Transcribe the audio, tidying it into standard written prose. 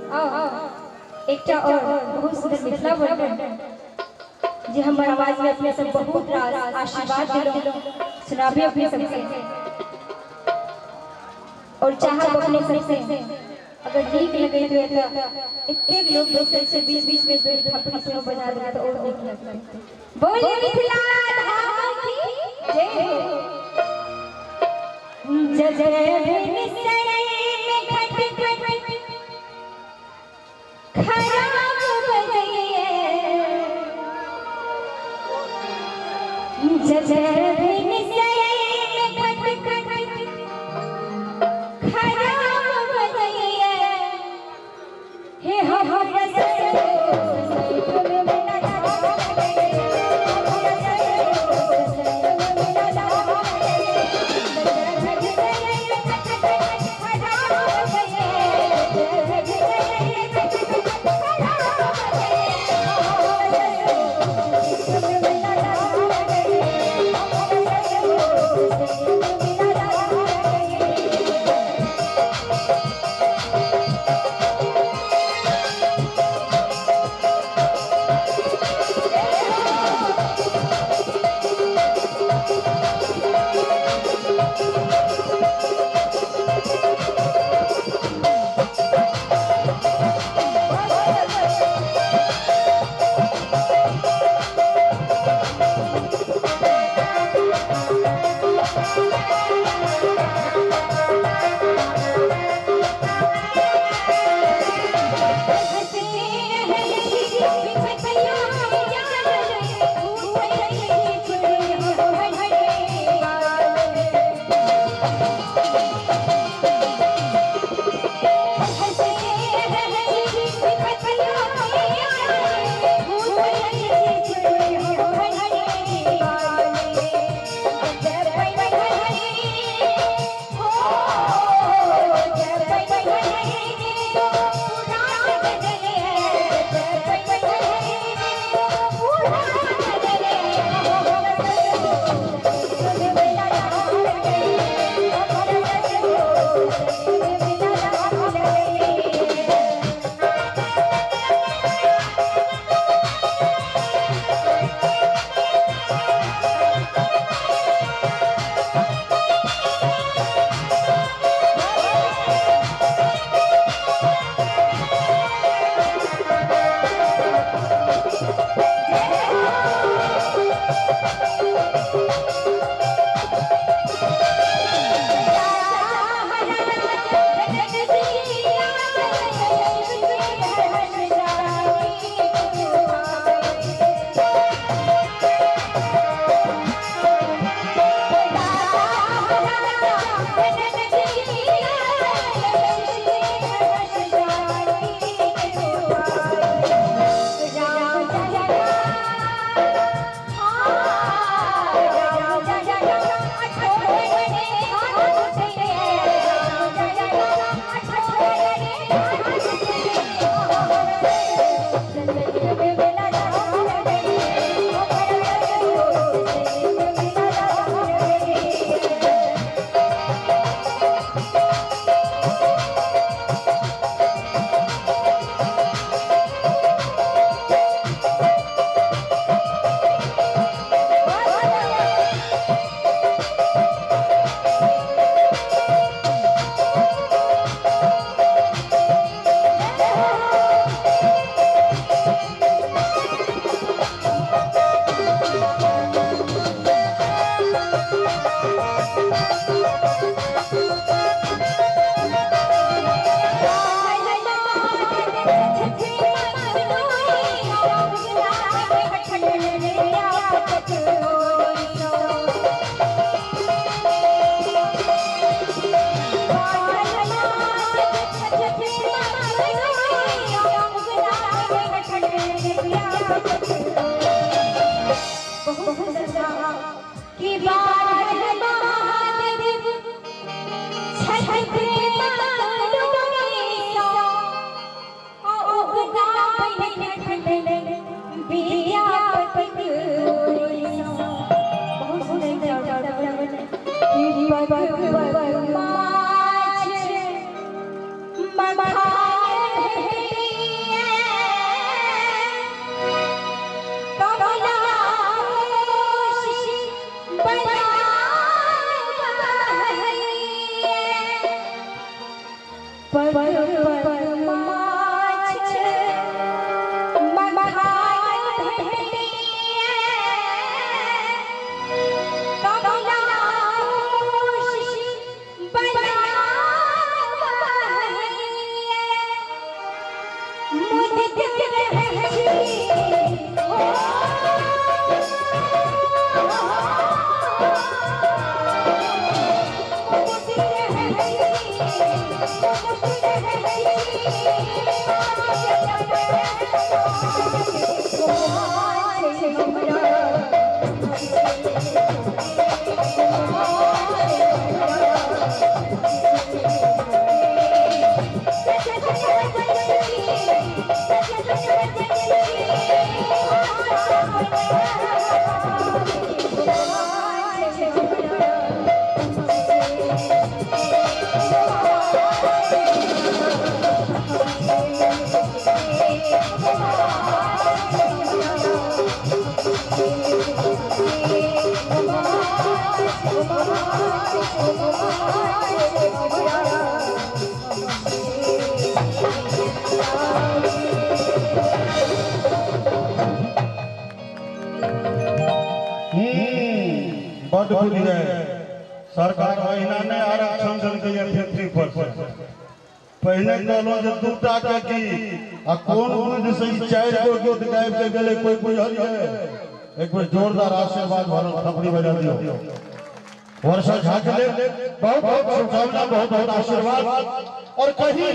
एक और बहुत सुंदर मिथिला वर्णन जे हमर आवाज में अपने सब बहुत आशीर्वाद दिलो सुनाबी अपने सबके और चाहब अपने सबसे अगर ठीक लगे तो एक लोग दूसरे से बीच में थप्पड़ी से बजा देना तो और ठीक लगता। बोलिए मिथिला धाम की जय हो। जय जय निसरे में खट खराब बजइए जय जय निसरे में खट खराब बजइए हे हम पग माछ मखान बड़ बुझ गए सरकार महीना में आरक्षण देलकै 53%। पहले कहलो जे 2 टाका की आ कोन बुझ से 4 गो गीत गाबि के गेले कोई बुझल है। एक बार जोरदार आशीर्वाद भरल थपड़ी बजा दियो। वर्षा झा के लिए बहुत बहुत शुभकामना, बहुत बहुत आशीर्वाद। और कहीं